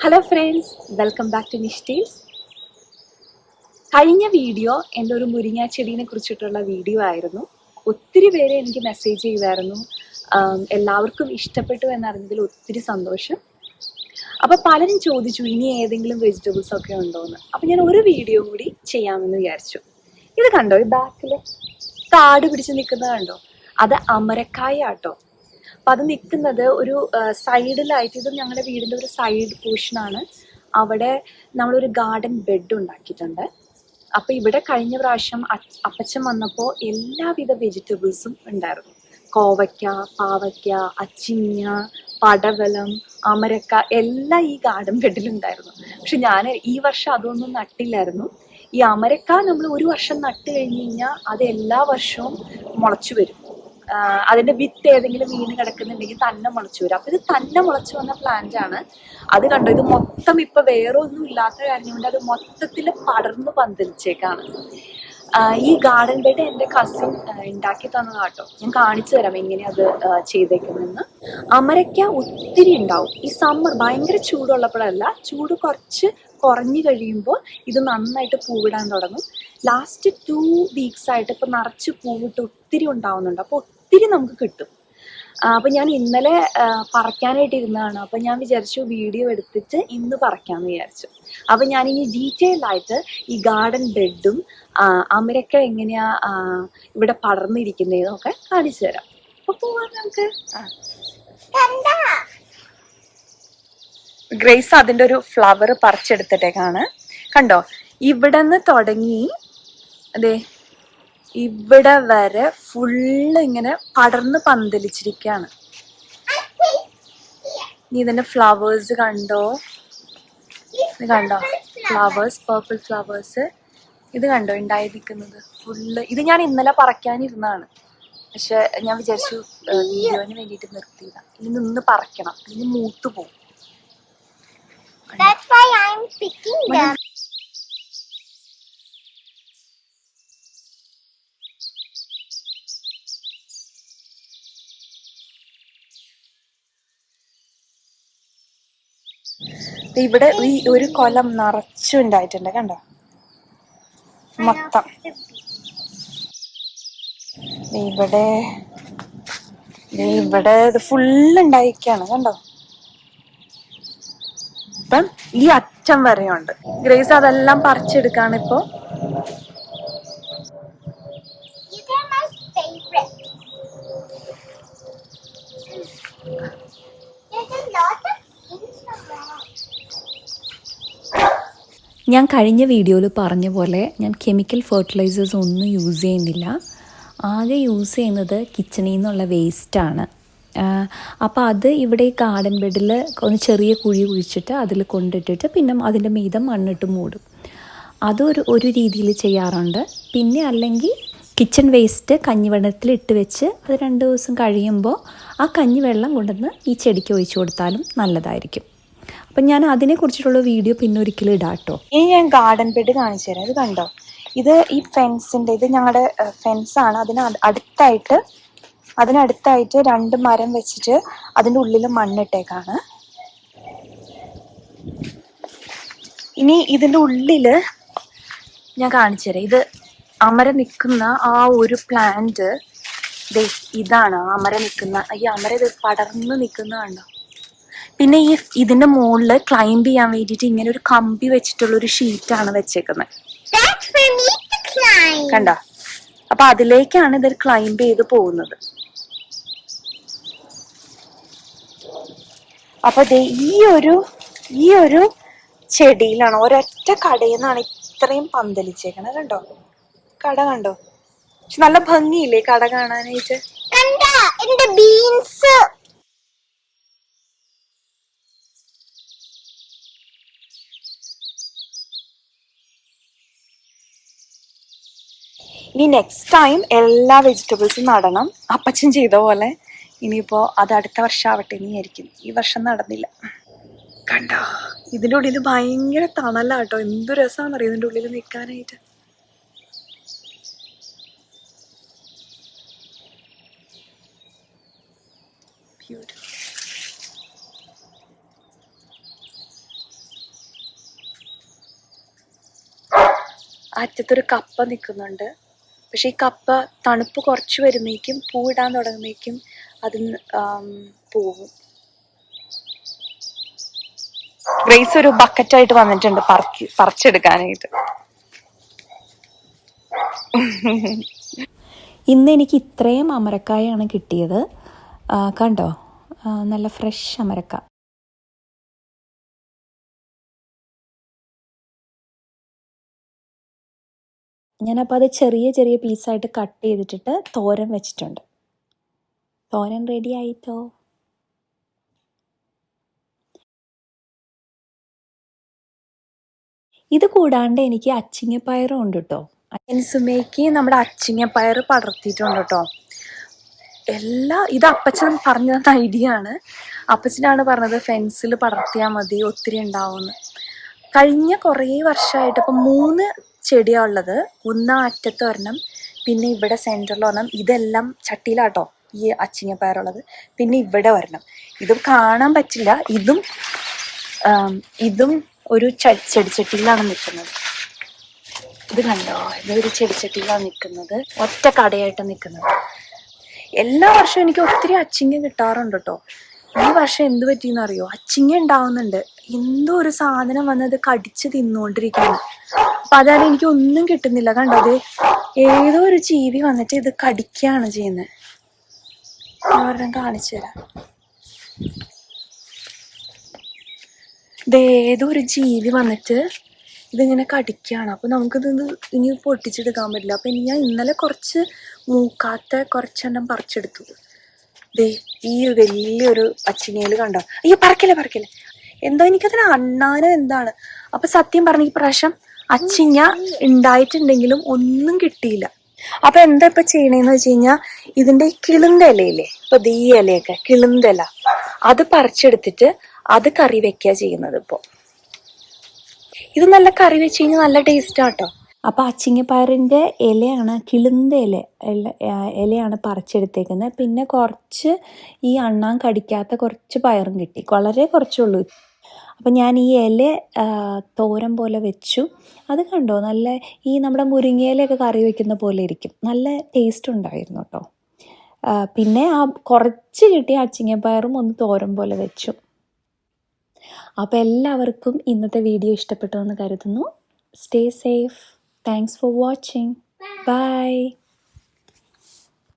Hello friends, welcome back to Nish tales. കഴിഞ്ഞ video എൻ്റെ ഒരു മുരിങ്ങ ചെടീനെ കുറിച്ചിട്ടുള്ള വീഡിയോ ആയിരുന്നു. ഒത്തിരി പേര് എനിക്ക് മെസ്സേജ് ചെയ്തായിരുന്നു. എല്ലാവർക്കും ഇഷ്ടപ്പെട്ടു എന്നറിഞ്ഞതിൽ ഒത്തിരി സന്തോഷം. അപ്പോൾ പലരും ചോദിച്ചു ഇനി ഏതെങ്കിലും വെജിറ്റബിൾസ് ഒക്കെ ഉണ്ടോയെന്ന്. അപ്പോൾ ഞാൻ ഒരു വീഡിയോ കൂടി ചെയ്യാമെന്ന് വിചാരിച്ചു. ഇത് കണ്ടോ, ഈ ബാക്കിൽ കാട് പിടിച്ച് നിൽക്കുന്നത് കണ്ടോ? അത് അമരക്കായ ആട്ടോ. അപ്പം അത് നിൽക്കുന്നത് ഒരു സൈഡിലായിട്ട്. ഇത് ഞങ്ങളുടെ വീടിൻ്റെ ഒരു സൈഡ് പോർഷനാണ്. അവിടെ നമ്മളൊരു ഗാർഡൻ ബെഡ് ഉണ്ടാക്കിയിട്ടുണ്ട്. അപ്പോൾ ഇവിടെ കഴിഞ്ഞ പ്രാവശ്യം അപ്പച്ചൻ വന്നപ്പോൾ എല്ലാവിധ വെജിറ്റബിൾസും ഉണ്ടായിരുന്നു. കോവയ്ക്ക, പാവയ്ക്ക, അച്ചിങ്ങ, പടവലം, അമരക്ക എല്ലാം ഈ ഗാർഡൻ ബെഡിലുണ്ടായിരുന്നു. പക്ഷെ ഞാൻ ഈ വർഷം അതൊന്നും നട്ടില്ലായിരുന്നു. ഈ അമരക്ക നമ്മൾ ഒരു വർഷം നട്ട് കഴിഞ്ഞ് കഴിഞ്ഞാൽ അത് എല്ലാ വർഷവും മുളച്ചു വരും. അതിൻ്റെ വിത്ത് ഏതെങ്കിലും വീണ് കിടക്കുന്നുണ്ടെങ്കിൽ തന്നെ മുളച്ചു വരും. അപ്പോൾ ഇത് തന്നെ മുളച്ചു വന്ന പ്ലാന്റ് ആണ്. അത് കണ്ടോ, ഇത് മൊത്തം ഇപ്പം വേറെ ഒന്നും ഇല്ലാത്ത കാര്യം കൊണ്ട് അത് മൊത്തത്തിൽ പടർന്ന് പന്തലിച്ചേക്കാണ്. ഈ ഗാർഡൻ ബെഡ് എൻ്റെ കസിൻ ഉണ്ടാക്കി തന്നതാട്ടോ. ഞാൻ കാണിച്ചു തരാം എങ്ങനെയാണ് അത് ചെയ്തേക്കുന്നതെന്ന്. അമരയ്ക്ക ഒത്തിരി ഉണ്ടാവും. ഈ സമ്മർ ഭയങ്കര ചൂടുള്ളപ്പോഴല്ല, ചൂട് കുറച്ച് കുറഞ്ഞു കഴിയുമ്പോൾ ഇത് നന്നായിട്ട് പൂവിടാൻ തുടങ്ങും. ലാസ്റ്റ് 2 weeks ആയിട്ട് ഇപ്പം നിറച്ച് പൂവിട്ട് ഒത്തിരി ഉണ്ടാവുന്നുണ്ട്. അപ്പോൾ ഒത്തിരി നമുക്ക് കിട്ടും. അപ്പം ഞാൻ ഇന്നലെ പറിക്കാനായിട്ട് ഇരുന്നതാണ്. അപ്പം ഞാൻ വിചാരിച്ചു വീഡിയോ എടുത്തിട്ട് ഇന്ന് പറിക്കാമെന്ന് വിചാരിച്ചു. അപ്പം ഞാനിനി ഡീറ്റെയിൽ ആയിട്ട് ഈ ഗാർഡൻ ബെഡും അമരക്ക എങ്ങനെയാ ഇവിടെ പടർന്നിരിക്കുന്നതൊക്കെ കാണിച്ചു തരാം. അപ്പോൾ പോവാം നമുക്ക്. ഗ്രേസ് അതിൻ്റെ ഒരു ഫ്ലവർ പറിച്ചെടുത്തിട്ടേക്കാണ്. കണ്ടോ, ഇവിടെ നിന്ന് തുടങ്ങി അതെ ഇവിടെ വരെ ഫുള്ള് ഇങ്ങനെ പടർന്ന് പന്തലിച്ചിരിക്കുകയാണ്. നീ ഇതിന്റെ ഫ്ലവേഴ്സ് കണ്ടോ? ഇത് കണ്ടോ, ഫ്ലവേഴ്സ്, പേർപ്പിൾ ഫ്ലവേഴ്സ്. ഇത് കണ്ടോ ഉണ്ടായി നിൽക്കുന്നത് ഫുള്ള്. ഇത് ഞാൻ ഇന്നലെ പറിക്കാനിരുന്നതാണ്. പക്ഷെ ഞാൻ വിചാരിച്ചു വീഡിയോന് വേണ്ടിയിട്ട് നിർത്തിയതാണ്. ഇനി നിന്ന് പറിക്കണം, ഇനി മൂത്ത് പോകും. ഇവിടെ ഈ ഒരു കൊലം നിറച്ചും ഉണ്ടായിട്ടുണ്ട്. കണ്ടോ, മൊത്തം ഇവിടെ ഇവിടെ ഇത് ഫുള്ള് ഉണ്ടായിരിക്കാണ്. കണ്ടോ, ഇപ്പം ഈ അറ്റം വരെയുണ്ട്. ഗ്രേസ് അതെല്ലാം പറിച്ചെടുക്കാണ് ഇപ്പോ. ഞാൻ കഴിഞ്ഞ വീഡിയോയിൽ പറഞ്ഞ പോലെ ഞാൻ കെമിക്കൽ ഫെർട്ടിലൈസേഴ്സ് ഒന്നും യൂസ് ചെയ്യുന്നില്ല. ആകെ യൂസ് ചെയ്യുന്നത് കിച്ചണിൽ നിന്നുള്ള വേസ്റ്റാണ്. അപ്പോൾ അത് ഇവിടെ ഈ ഗാർഡൻ ബെഡിൽ ഒന്ന് ചെറിയ കുഴി കുഴിച്ചിട്ട് അതിൽ കൊണ്ടിട്ടിട്ട് പിന്നെ അതിൻ്റെ മീതം മണ്ണിട്ട് മൂടും. അതൊരു രീതിയിൽ ചെയ്യാറുണ്ട്. പിന്നെ അല്ലെങ്കിൽ കിച്ചൺ വേസ്റ്റ് കഞ്ഞിവെള്ളത്തിൽ ഇട്ട് വെച്ച് അത് 2 ദിവസം കഴിയുമ്പോൾ ആ കഞ്ഞിവെള്ളം കൊണ്ടുവന്ന് ഈ ചെടിക്ക് ഒഴിച്ചു കൊടുത്താലും നല്ലതായിരിക്കും. അപ്പം ഞാൻ അതിനെക്കുറിച്ചിട്ടുള്ള വീഡിയോ പിന്നെ ഒരിക്കലും ഇടാം കേട്ടോ. ഇനി ഞാൻ ഗാർഡൻ ബെഡ് കാണിച്ചു തരാം. ഇത് കണ്ടോ, ഇത് ഈ ഫെൻസിൻ്റെ, ഇത് ഞങ്ങളുടെ ഫെൻസാണ്. അതിനടുത്തായിട്ട് 2 മരം വെച്ചിട്ട് അതിൻ്റെ ഉള്ളിൽ മണ്ണിട്ടേക്കാണ്. ഇനി ഇതിൻ്റെ ഉള്ളിൽ ഞാൻ കാണിച്ചു തരാം. ഇത് അമര നിൽക്കുന്ന ആ ഒരു പ്ലാന്റ്, ഇതാണ് അമര നിൽക്കുന്ന. ഈ അമര ഇത് പടർന്ന് നിൽക്കുന്ന കണ്ടോ. പിന്നെ ഇതിന്റെ മുകളിൽ ക്ലൈംബ് ചെയ്യാൻ വേണ്ടിയിട്ട് ഇങ്ങനെ ഒരു കമ്പി വെച്ചിട്ടുള്ള ഒരു ഷീറ്റാണ് വെച്ചേക്കുന്നത്. കണ്ടോ, അപ്പൊ അതിലേക്കാണ് ഇത് ക്ലൈംബ് ചെയ്ത് പോകുന്നത്. അപ്പൊ ഈ ഒരു ചെടിയിലാണ് ഒരൊറ്റ കടയിൽ നിന്നാണ് ഇത്രയും പന്തലിച്ചേക്കണത്. കണ്ടോ, കട കണ്ടോ? പക്ഷെ നല്ല ഭംഗിയില്ലേ കട കാണാനായിട്ട്? ബീൻസ് ഇനി നെക്സ്റ്റ് ടൈം എല്ലാ വെജിറ്റബിൾസും നടണം, അപ്പച്ചൻ ചെയ്ത പോലെ. ഇനിയിപ്പോൾ അത് അടുത്ത വർഷം ആവട്ടെ എന്ന് വിചാരിക്കും. ഈ വർഷം നടന്നില്ല. കണ്ടോ, ഇതിൻ്റെ ഉള്ളിൽ ഭയങ്കര തണലാട്ടോ. എന്തു രസമാണെന്നറിയോ ഇതിൻ്റെ ഉള്ളിൽ നിൽക്കാനായിട്ട്. ബ്യൂട്ടിഫുൾ. അറ്റത്തൊരു കപ്പ നിൽക്കുന്നുണ്ട്. പക്ഷെ ഈ കപ്പ തണുപ്പ് കുറച്ച് വരുമ്പോഴേക്കും പൂവിടാൻ തുടങ്ങുമ്പോഴേക്കും അത് പോവും. ഗ്രേസ് ഒരു ബക്കറ്റായിട്ട് വന്നിട്ടുണ്ട് പറിച്ചെടുക്കാനായിട്ട്. ഇന്ന് എനിക്ക് ഇത്രയും അമരക്കായാണ് കിട്ടിയത്. കണ്ടോ, നല്ല ഫ്രഷ് അമരക്ക. ഞാനപ്പോൾ അത് ചെറിയ ചെറിയ പീസായിട്ട് കട്ട് ചെയ്തിട്ടിട്ട് തോരൻ വെച്ചിട്ടുണ്ട്. തോരൻ റെഡി ആയിട്ടോ. ഇത് കൂടാണ്ട് എനിക്ക് അച്ചിങ്ങപ്പയറും ഉണ്ട് കേട്ടോ. സുമയ്ക്ക് നമ്മുടെ അച്ചിങ്ങപ്പയർ പടർത്തിയിട്ടുണ്ട് കേട്ടോ. ഇത് അപ്പച്ചൻ പറഞ്ഞു തന്ന ഐഡിയ ആണ്. അപ്പച്ചനാണ് പറഞ്ഞത് ഫെൻസിൽ പടർത്തിയാൽ മതി, ഒത്തിരി ഉണ്ടാവുമെന്ന്. കഴിഞ്ഞ കുറേ വർഷമായിട്ട് ഇപ്പം 3 ചെടിയാണ് ഉള്ളത്. ഒന്ന് അറ്റത്ത് ഒരെണ്ണം, പിന്നെ ഇവിടെ സെൻറ്ററിൽ ഒരെണ്ണം. ഇതെല്ലാം ചട്ടിയിലാട്ടോ ഈ അച്ചിങ്ങപ്പയറുള്ളത്. പിന്നെ ഇവിടെ ഒരെണ്ണം. ഇത് കാണാൻ പറ്റില്ല. ഇതും ഒരു ചെടിച്ചട്ടിയിലാണ് നിൽക്കുന്നത്. ഇത് കണ്ടോ, ഇതൊരു ചെടിച്ചട്ടിയിലാണ് നിൽക്കുന്നത്. ഒറ്റ കടയായിട്ട് നിൽക്കുന്നത്. എല്ലാ വർഷവും എനിക്ക് ഒത്തിരി അച്ചിങ്ങ കിട്ടാറുണ്ട് കേട്ടോ. ഈ വർഷം എന്ത് പറ്റിയെന്ന് അറിയോ? അച്ചിങ്ങ ഉണ്ടാവുന്നുണ്ട്. എന്തോ ഒരു സാധനം വന്നത് കടിച്ച് തിന്നുകൊണ്ടിരിക്കുന്നു. അപ്പൊ അതാണ് എനിക്ക് ഒന്നും കിട്ടുന്നില്ല. കണ്ടത് ഏതോ ഒരു ജീവി വന്നിട്ട് ഇത് കടിക്കുകയാണ് ചെയ്യുന്നത്. ഞാൻ കാണിച്ചു തരാം. ഇത് ഏതോ ഒരു ജീവി വന്നിട്ട് ഇതിങ്ങനെ കടിക്കുകയാണ്. അപ്പോൾ നമുക്കിത് ഇനി പൊട്ടിച്ചെടുക്കാൻ പറ്റില്ല. അപ്പം ഞാൻ ഇന്നലെ കുറച്ച് മൂക്കാത്ത കുറച്ചെണ്ണം പറിച്ചെടുത്തു. ദേ ഈ വലിയൊരു അച്ചിങ്ങയിൽ കണ്ടോ. അയ്യോ, പറക്കില്ല. എന്തോ എനിക്കതിന് അണ്ണാനോ എന്താണ്. അപ്പം സത്യം പറഞ്ഞ ഈ പ്രാവശ്യം അച്ചിങ്ങ ഉണ്ടായിട്ടുണ്ടെങ്കിലും ഒന്നും കിട്ടിയില്ല. അപ്പം എന്താ ഇപ്പം ചെയ്യണേന്ന് വെച്ച് കഴിഞ്ഞാൽ ഇതിൻ്റെ കിളുന്ത ഇലയില്ലേ, ഇപ്പം ഈ ഇലയൊക്കെ കിളുന്ത ഇല അത് പറിച്ചെടുത്തിട്ട് അത് കറി വെക്കുക ചെയ്യുന്നത്. ഇപ്പോൾ ഇത് നല്ല കറി വെച്ച് കഴിഞ്ഞാൽ നല്ല ടേസ്റ്റ് ആട്ടോ. അപ്പോൾ അച്ചിങ്ങപ്പയറിൻ്റെ ഇലയാണ്, കിളുന്ത ഇലയാണ് പറിച്ചെടുത്തേക്കുന്നത്. പിന്നെ കുറച്ച് ഈ അണ്ണാൻ കടിക്കാത്ത കുറച്ച് പയറും കിട്ടി. വളരെ കുറച്ചുള്ളൂ. അപ്പം ഞാൻ ഈ ഇല തോരൻ പോലെ വെച്ചു. അത് കണ്ടോ, നല്ല ഈ നമ്മുടെ മുരിങ്ങയിലൊക്കെ കറി വെക്കുന്ന പോലെ ഇരിക്കും. നല്ല ടേസ്റ്റ് ഉണ്ടായിരുന്നു കേട്ടോ. പിന്നെ ആ കുറച്ച് കിട്ടിയ അച്ചിങ്ങപ്പയറും ഒന്ന് തോരൻ പോലെ വെച്ചു. അപ്പോൾ എല്ലാവർക്കും ഇന്നത്തെ വീഡിയോ ഇഷ്ടപ്പെട്ടു എന്ന് കരുതുന്നു. Stay safe. Thanks for watching. Bye.